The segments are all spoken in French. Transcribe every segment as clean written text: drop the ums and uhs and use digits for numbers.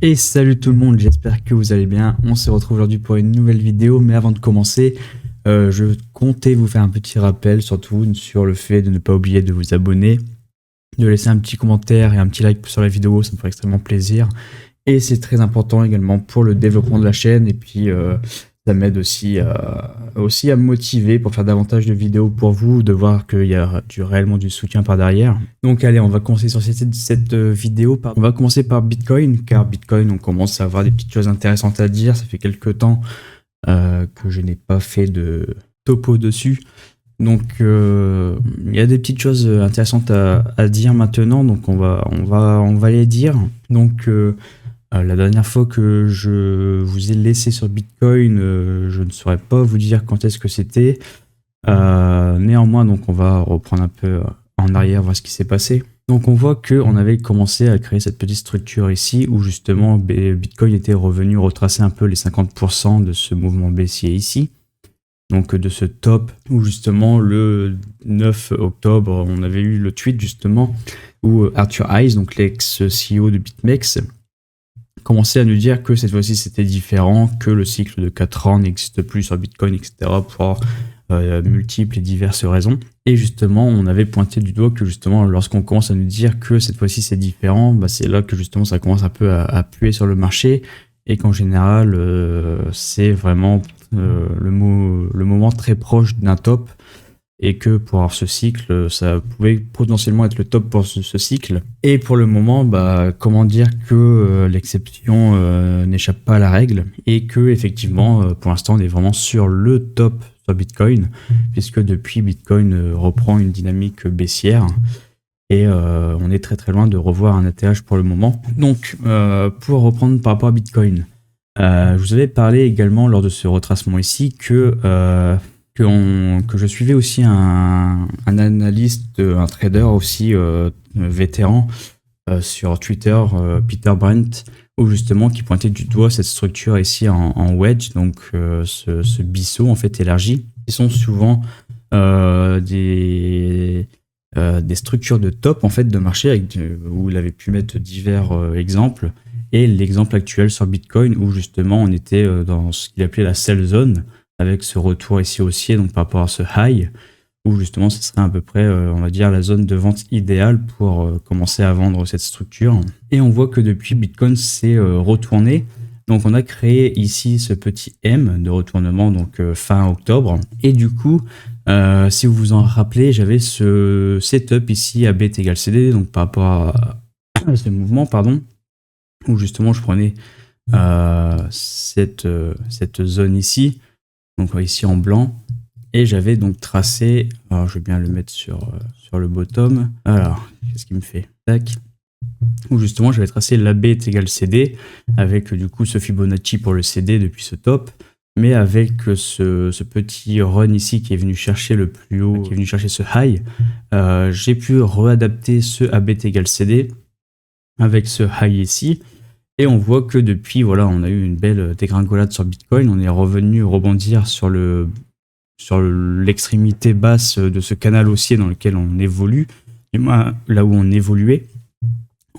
Et salut tout le monde, j'espère que vous allez bien. On se retrouve aujourd'hui pour une nouvelle vidéo, mais avant de commencer, je comptais vous faire un petit rappel, surtout sur le fait de ne pas oublier de vous abonner, de laisser un petit commentaire et un petit like sur la vidéo, ça me ferait extrêmement plaisir. Et c'est très important également pour le développement de la chaîne, et puis ça m'aide aussi à me motiver pour faire davantage de vidéos pour vous, de voir qu'il y a réellement du soutien par derrière. Donc allez, on va commencer sur cette vidéo. On va commencer par Bitcoin, car Bitcoin, on commence à avoir des petites choses intéressantes à dire. Ça fait quelques temps que je n'ai pas fait de topo dessus. Donc il y a des petites choses intéressantes à dire maintenant, donc on va les dire. Donc la dernière fois que je vous ai laissé sur Bitcoin, je ne saurais pas vous dire quand est-ce que c'était. Néanmoins, donc on va reprendre un peu en arrière, voir ce qui s'est passé. Donc on voit qu'on avait commencé à créer cette petite structure ici, où justement Bitcoin était revenu retracer un peu les 50% de ce mouvement baissier ici. Donc de ce top, où justement le 9 octobre, on avait eu le tweet justement, où Arthur Hayes, donc l'ex-CEO de BitMEX, commençait à nous dire que cette fois-ci c'était différent, que le cycle de 4 ans n'existe plus sur Bitcoin, etc. pour multiples et diverses raisons. Et justement, on avait pointé du doigt que justement, lorsqu'on commence à nous dire que cette fois-ci c'est différent, bah c'est là que justement ça commence un peu à puer sur le marché, et qu'en général, c'est vraiment le moment très proche d'un top, et que pour avoir ce cycle, ça pouvait potentiellement être le top pour ce cycle. Et pour le moment, bah, comment dire que l'exception n'échappe pas à la règle, et que effectivement, pour l'instant, on est vraiment sur le top sur Bitcoin, puisque depuis, Bitcoin reprend une dynamique baissière, et on est très très loin de revoir un ATH pour le moment. Donc, pour reprendre par rapport à Bitcoin, je vous avais parlé également lors de ce retracement ici que je suivais aussi un analyste, un trader aussi vétéran sur Twitter, Peter Brent, où justement qui pointait du doigt cette structure ici en wedge, donc ce biseau en fait élargi, qui sont souvent des structures de top en fait de marché, où il avait pu mettre divers exemples, et l'exemple actuel sur Bitcoin où justement on était dans ce qu'il appelait la sell zone, avec ce retour ici haussier, donc par rapport à ce high, où justement ce serait à peu près, on va dire, la zone de vente idéale pour commencer à vendre cette structure. Et on voit que depuis, Bitcoin s'est retourné. Donc on a créé ici ce petit M de retournement, donc fin octobre. Et du coup, si vous vous en rappelez, j'avais ce setup ici à BT égale CD, donc par rapport à ce mouvement, pardon, où justement je prenais cette zone ici, donc ici en blanc, et j'avais donc tracé, alors je vais bien le mettre sur le bottom, alors qu'est-ce qu'il me fait, tac, où justement j'avais tracé l'AB est égal CD, avec du coup ce Fibonacci pour le CD depuis ce top, mais avec ce petit run ici qui est venu chercher le plus haut, qui est venu chercher ce high, j'ai pu réadapter ce AB est égal CD avec ce high ici. Et on voit que depuis, voilà, on a eu une belle dégringolade sur Bitcoin. On est revenu rebondir sur l'extrémité basse de ce canal haussier dans lequel on évolue, du moins là où on évoluait.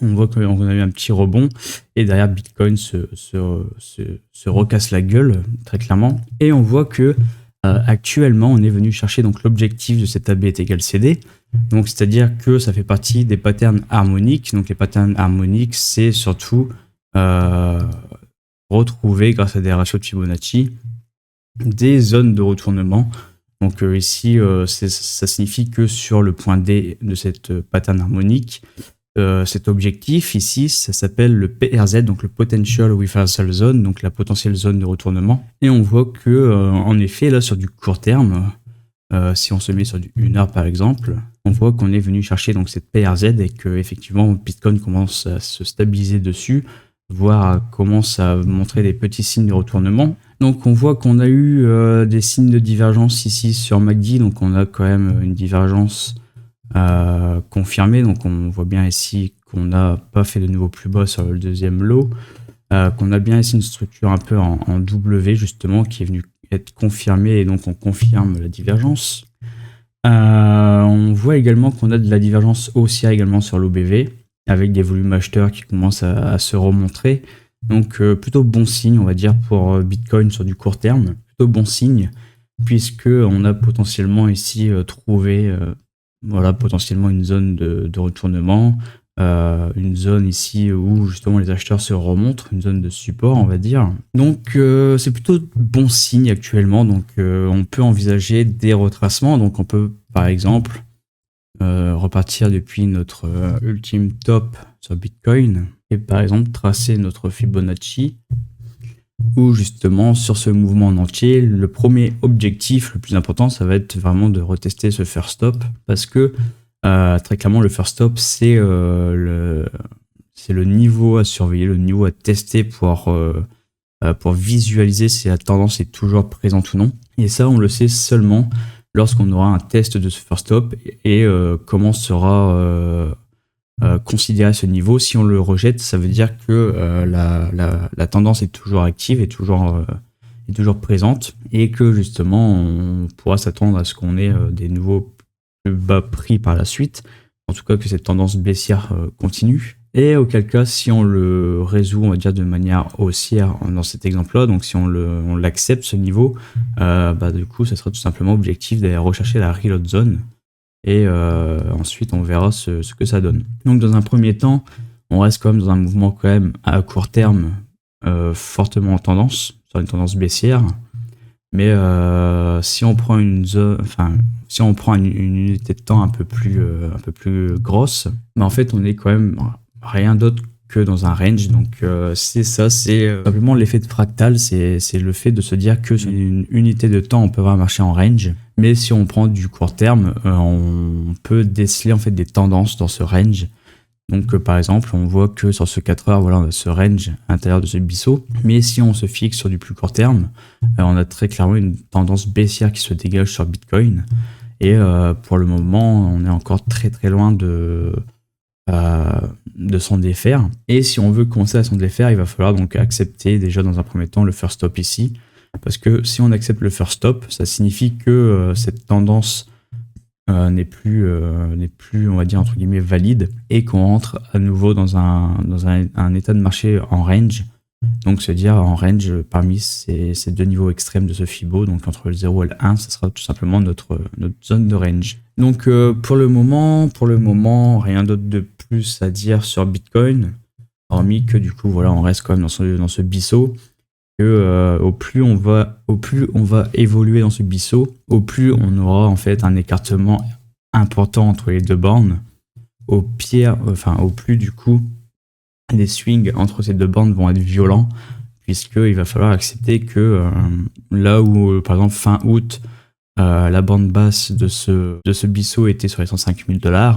On voit qu'on a eu un petit rebond, et derrière Bitcoin se recasse la gueule très clairement. Et on voit que actuellement on est venu chercher donc l'objectif de cet AB est égal CD. Donc c'est-à-dire que ça fait partie des patterns harmoniques. Donc les patterns harmoniques, c'est surtout retrouver, grâce à des ratios de Fibonacci, des zones de retournement. Donc ici, ça signifie que sur le point D de cette pattern harmonique, cet objectif ici, ça s'appelle le PRZ, donc le Potential Reversal Zone, donc la potentielle zone de retournement. Et on voit que, en effet, là sur du court terme, si on se met sur du 1 heure par exemple, on voit qu'on est venu chercher donc cette PRZ, et que effectivement Bitcoin commence à se stabiliser dessus, voire commence à montrer des petits signes de retournement. Donc on voit qu'on a eu des signes de divergence ici sur MACD, donc on a quand même une divergence confirmée, donc on voit bien ici qu'on n'a pas fait de nouveau plus bas sur le deuxième lot, qu'on a bien ici une structure un peu en W justement qui est venue être confirmée, et donc on confirme la divergence. On voit également qu'on a de la divergence haussière également sur l'OBV, avec des volumes acheteurs qui commencent à se remontrer. Donc plutôt bon signe, on va dire, pour Bitcoin sur du court terme. Plutôt bon signe, puisque on a potentiellement ici trouvé voilà, potentiellement une zone de retournement, une zone ici où justement les acheteurs se remontent, une zone de support, on va dire. Donc c'est plutôt bon signe actuellement, donc on peut envisager des retracements. Donc on peut par exemple repartir depuis notre ultime top sur Bitcoin et par exemple tracer notre Fibonacci, où justement sur ce mouvement en entier, le premier objectif le plus important, ça va être vraiment de retester ce first stop, parce que très clairement le first stop c'est le niveau à surveiller, le niveau à tester pour visualiser si la tendance est toujours présente ou non. Et ça on le sait seulement lorsqu'on aura un test de ce first stop et comment sera considérer ce niveau. Si on le rejette, ça veut dire que la tendance est toujours active, est toujours présente, et que justement on pourra s'attendre à ce qu'on ait des nouveaux plus bas prix par la suite, en tout cas que cette tendance baissière continue. Et auquel cas, si on le résout, on va dire de manière haussière dans cet exemple-là, donc si on l'accepte ce niveau, du coup ça sera tout simplement objectif d'aller rechercher la reload zone. Et ensuite on verra ce que ça donne. Donc dans un premier temps, on reste quand même dans un mouvement quand même à court terme fortement en tendance, sur une tendance baissière. Mais si on prend une zone, si on prend une unité de temps un peu plus grosse, en fait on est quand même rien d'autre que dans un range. Donc c'est simplement l'effet de fractal, c'est le fait de se dire que sur une unité de temps on peut vraiment marcher en range, mais si on prend du court terme, on peut déceler en fait des tendances dans ce range. Donc par exemple on voit que sur ce 4 heures, voilà, on a ce range à l'intérieur de ce biseau, mais si on se fixe sur du plus court terme, on a très clairement une tendance baissière qui se dégage sur Bitcoin, et pour le moment on est encore très très loin de s'en défaire. Et si on veut commencer à s'en défaire, il va falloir donc accepter déjà dans un premier temps le first stop ici, parce que si on accepte le first stop, ça signifie que cette tendance n'est plus on va dire entre guillemets valide, et qu'on rentre à nouveau dans un état de marché en range. Donc c'est-à-dire en range parmi ces deux niveaux extrêmes de ce Fibo, donc entre le 0 et le 1, ça sera tout simplement notre zone de range. Donc pour le moment, rien d'autre de plus à dire sur Bitcoin, hormis que du coup voilà, on reste quand même dans ce biseau, que au plus on va évoluer dans ce biseau, au plus on aura en fait un écartement important entre les deux bornes. Au plus du coup les swings entre ces deux bornes vont être violents, puisqu'il va falloir accepter que là où par exemple fin août la bande basse de ce biseau était sur les 105 000 $,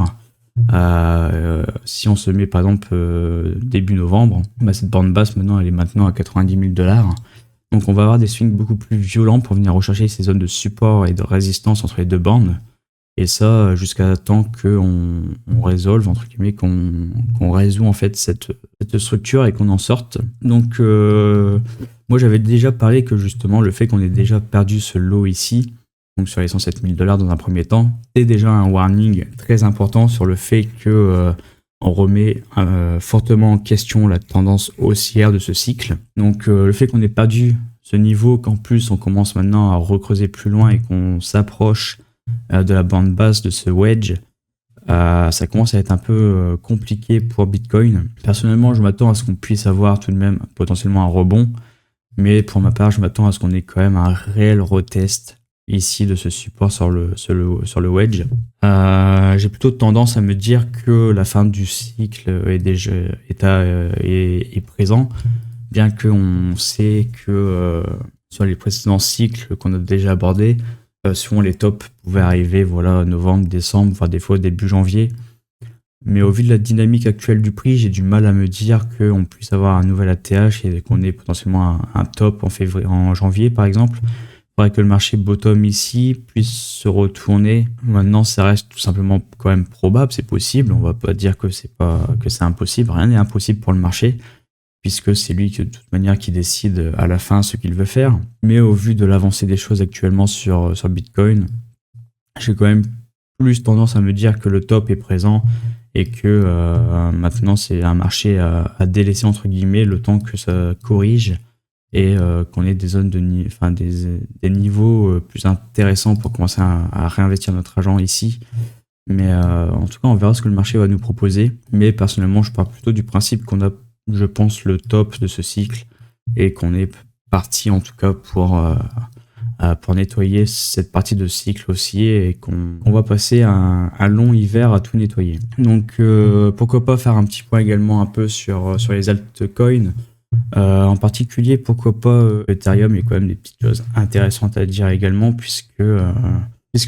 si on se met par exemple début novembre, cette bande basse maintenant elle est maintenant à 90 000 $. Donc on va avoir des swings beaucoup plus violents pour venir rechercher ces zones de support et de résistance entre les deux bandes. Et ça jusqu'à temps qu'on résolve, entre guillemets, qu'on résout en fait cette structure et qu'on en sorte. Donc moi j'avais déjà parlé que justement le fait qu'on ait déjà perdu ce lot ici, donc sur les 107 000 $ dans un premier temps, c'est déjà un warning très important sur le fait que on remet fortement en question la tendance haussière de ce cycle. Donc le fait qu'on ait perdu ce niveau, qu'en plus on commence maintenant à recreuser plus loin et qu'on s'approche de la bande basse de ce wedge, ça commence à être un peu compliqué pour Bitcoin. Personnellement, je m'attends à ce qu'on puisse avoir tout de même potentiellement un rebond, mais pour ma part, je m'attends à ce qu'on ait quand même un réel retest ici de ce support sur le wedge. J'ai plutôt tendance à me dire que la fin du cycle est présent, bien qu'on sait que sur les précédents cycles qu'on a déjà abordés, souvent les tops pouvaient arriver novembre, décembre, voire des fois début janvier. Mais au vu de la dynamique actuelle du prix, j'ai du mal à me dire qu'on puisse avoir un nouvel ATH et qu'on ait potentiellement un top en janvier par exemple. Il faudrait que le marché bottom ici puisse se retourner. Maintenant, ça reste tout simplement quand même probable, c'est possible. On va pas dire que c'est impossible. Rien n'est impossible pour le marché, puisque c'est lui de toute manière qui décide à la fin ce qu'il veut faire. Mais au vu de l'avancée des choses actuellement sur Bitcoin, j'ai quand même plus tendance à me dire que le top est présent et que maintenant c'est un marché à délaisser entre guillemets le temps que ça corrige et qu'on ait des zones des niveaux plus intéressants pour commencer à réinvestir notre argent ici. Mais en tout cas, on verra ce que le marché va nous proposer. Mais personnellement, je pars plutôt du principe qu'on a, je pense, le top de ce cycle et qu'on est parti en tout cas pour nettoyer cette partie de cycle aussi et qu'on va passer un long hiver à tout nettoyer. Donc pourquoi pas faire un petit point également un peu sur les altcoins. En particulier, pourquoi pas Ethereum, il y a quand même des petites choses intéressantes à dire également puisque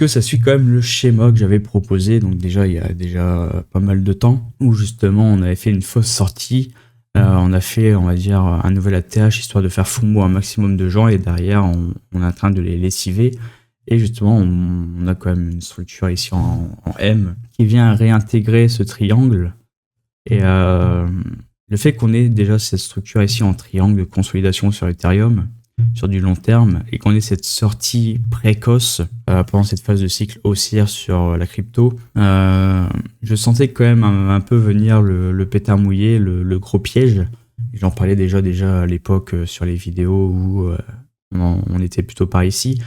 ça suit quand même le schéma que j'avais proposé, donc déjà il y a déjà pas mal de temps, où justement on avait fait une fausse sortie, on a fait, on va dire, un nouvel ATH histoire de faire FOMO un maximum de gens, et derrière on est en train de les lessiver, et justement on a quand même une structure ici en M qui vient réintégrer ce triangle, et le fait qu'on ait déjà cette structure ici en triangle de consolidation sur Ethereum, sur du long terme, et qu'on ait cette sortie précoce pendant cette phase de cycle haussière sur la crypto, je sentais quand même un peu venir le pétard mouillé, le gros piège. J'en parlais déjà à l'époque sur les vidéos où on était plutôt par ici.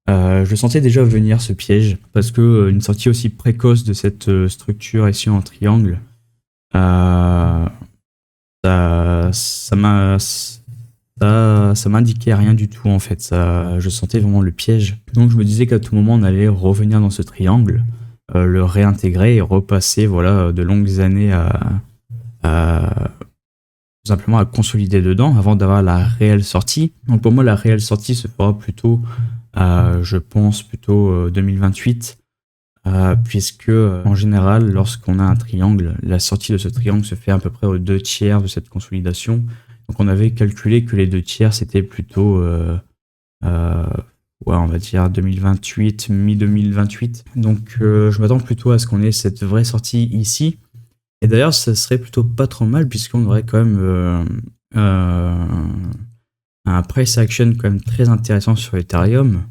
Je sentais déjà venir ce piège parce que une sortie aussi précoce de cette structure ici en triangle, ça m'indiquait rien du tout en fait. Je sentais vraiment le piège. Donc je me disais qu'à tout moment on allait revenir dans ce triangle, le réintégrer et repasser de longues années tout simplement à consolider dedans avant d'avoir la réelle sortie. Donc pour moi la réelle sortie se fera plutôt, je pense plutôt 2028. Puisque en général, lorsqu'on a un triangle, la sortie de ce triangle se fait à peu près aux 2/3 de cette consolidation. Donc on avait calculé que les 2/3 c'était plutôt, on va dire 2028, mi-2028. Donc je m'attends plutôt à ce qu'on ait cette vraie sortie ici. Et d'ailleurs, ça serait plutôt pas trop mal puisqu'on aurait quand même un price action quand même très intéressant sur Ethereum.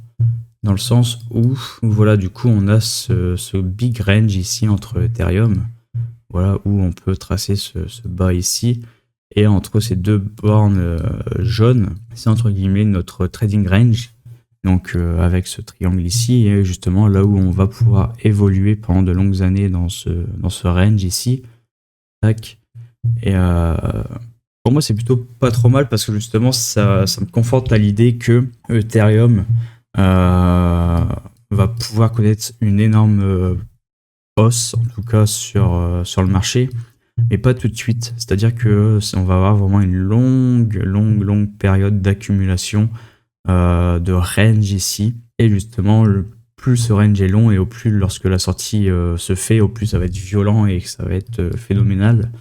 Dans le sens où, voilà, du coup, on a ce big range ici entre Ethereum, voilà, où on peut tracer ce bas ici, et entre ces deux bornes jaunes, c'est entre guillemets notre trading range, donc avec ce triangle ici, et justement là où on va pouvoir évoluer pendant de longues années dans ce range ici. Tac. Et pour moi, c'est plutôt pas trop mal parce que justement, ça me conforte à l'idée que Ethereum va pouvoir connaître une énorme hausse, en tout cas sur le marché, mais pas tout de suite. C'est-à-dire que on va avoir vraiment une longue période d'accumulation de range ici. Et justement, plus ce range est long et au plus, lorsque la sortie se fait, au plus ça va être violent et ça va être phénoménal.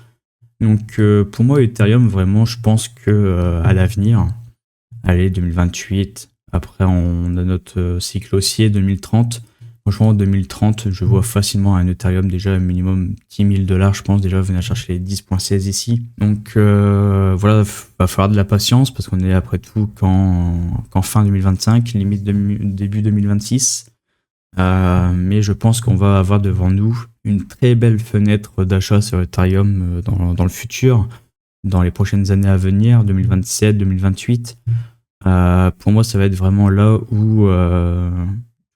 Donc pour moi, Ethereum, vraiment, je pense que à l'avenir, allez, 2028, après on a notre cycle haussier 2030. Franchement, en 2030, je vois facilement un Ethereum déjà minimum $10 000, je pense déjà venir chercher les 10.16 ici. Donc voilà, va falloir de la patience parce qu'on est après tout qu'en fin 2025, limite début 2026. Mais je pense qu'on va avoir devant nous une très belle fenêtre d'achat sur Ethereum dans le futur, dans les prochaines années à venir, 2027, 2028. Pour moi, ça va être vraiment là où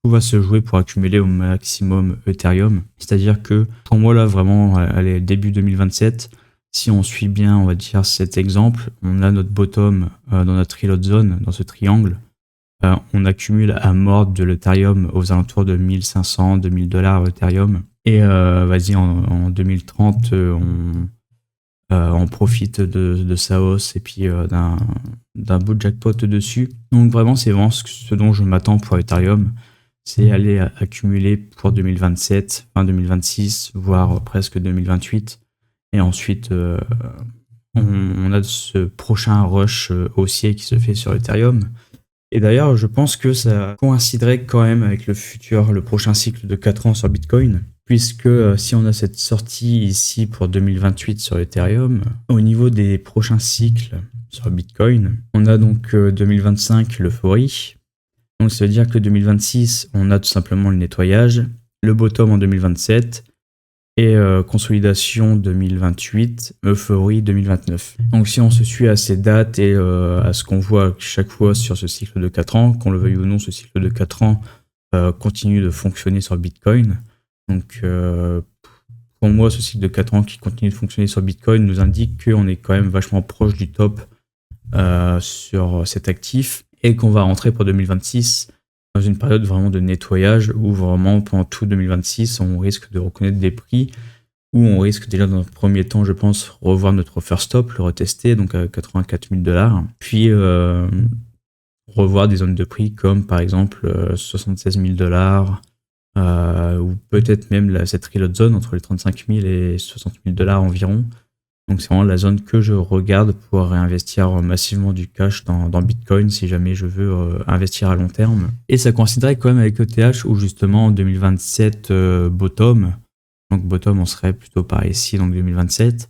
tout va se jouer pour accumuler au maximum Ethereum. C'est-à-dire que pour moi, là, vraiment, allez, début 2027, si on suit bien, on va dire, cet exemple, on a notre bottom dans notre reload zone, dans ce triangle. On accumule à mort de l'Ethereum aux alentours de 1500, $2000 Ethereum. Et vas-y, en 2030, on profite de sa hausse et puis d'un beau jackpot dessus. Donc vraiment, c'est vraiment ce dont je m'attends pour Ethereum. C'est aller accumuler pour 2027, fin 2026, voire presque 2028. Et ensuite, on a ce prochain rush haussier qui se fait sur Ethereum. Et d'ailleurs, je pense que ça coïnciderait quand même avec le prochain cycle de 4 ans sur Bitcoin, puisque si on a cette sortie ici pour 2028 sur Ethereum, au niveau des prochains cycles sur Bitcoin, on a donc 2025 l'euphorie, donc ça veut dire que 2026, on a tout simplement le nettoyage, le bottom en 2027, et consolidation 2028, euphorie 2029. Donc si on se suit à ces dates et à ce qu'on voit chaque fois sur ce cycle de 4 ans, qu'on le veuille ou non, ce cycle de 4 ans continue de fonctionner sur Bitcoin. Donc pour moi, ce cycle de 4 ans qui continue de fonctionner sur Bitcoin nous indique qu'on est quand même vachement proche du top sur cet actif et qu'on va rentrer pour 2026 dans une période vraiment de nettoyage où vraiment pendant tout 2026 on risque de reconnaître des prix où on risque déjà dans un premier temps, je pense, revoir notre first stop, le retester donc à 84 000 $, puis revoir des zones de prix comme par exemple 76 000 $, ou peut-être même cette reload zone entre les 35 000 et 60 000 $ environ. Donc c'est vraiment la zone que je regarde pour réinvestir massivement du cash dans Bitcoin si jamais je veux investir à long terme. Et ça coïnciderait quand même avec ETH où justement en 2027 bottom. Donc bottom on serait plutôt par ici, donc 2027.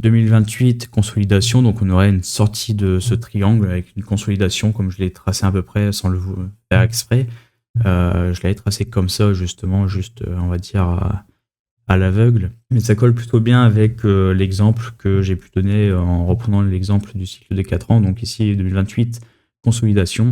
2028 consolidation, donc on aurait une sortie de ce triangle avec une consolidation comme je l'ai tracé à peu près sans le faire exprès. Je l'avais tracé comme ça justement, juste on va dire à l'aveugle, mais ça colle plutôt bien avec l'exemple que j'ai pu donner en reprenant l'exemple du cycle de 4 ans. Donc ici 2028 consolidation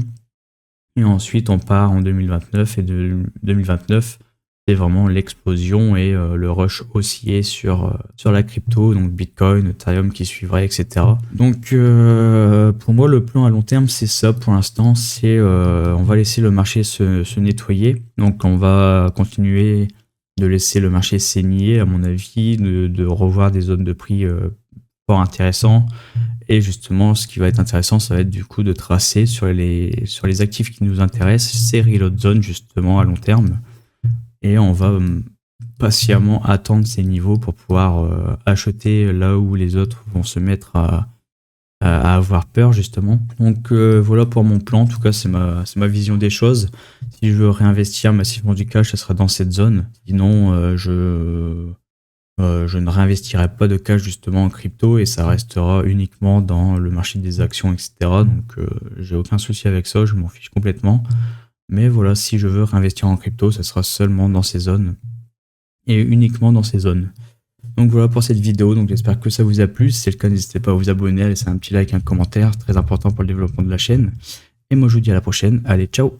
et ensuite on part en 2029 et de 2029 c'est vraiment l'explosion et le rush haussier sur la crypto, donc Bitcoin, Ethereum qui suivrait, etc. Donc pour moi le plan à long terme c'est ça pour l'instant, c'est on va laisser le marché se nettoyer, donc on va continuer de laisser le marché saigner à mon avis, de revoir des zones de prix fort intéressants. Et justement, ce qui va être intéressant, ça va être du coup de tracer sur les actifs qui nous intéressent, ces reload zones justement à long terme. Et on va patiemment attendre ces niveaux pour pouvoir acheter là où les autres vont se mettre à avoir peur justement. Donc voilà pour mon plan, en tout cas c'est ma vision des choses. Si je veux réinvestir massivement du cash, ça sera dans cette zone. Sinon je ne réinvestirai pas de cash justement en crypto et ça restera uniquement dans le marché des actions, etc. Donc j'ai aucun souci avec ça, je m'en fiche complètement. Mais voilà, si je veux réinvestir en crypto, ça sera seulement dans ces zones et uniquement dans ces zones. Donc voilà pour cette vidéo, donc j'espère que ça vous a plu. Si c'est le cas, n'hésitez pas à vous abonner, à laisser un petit like, un commentaire, très important pour le développement de la chaîne. Et moi je vous dis à la prochaine, allez ciao!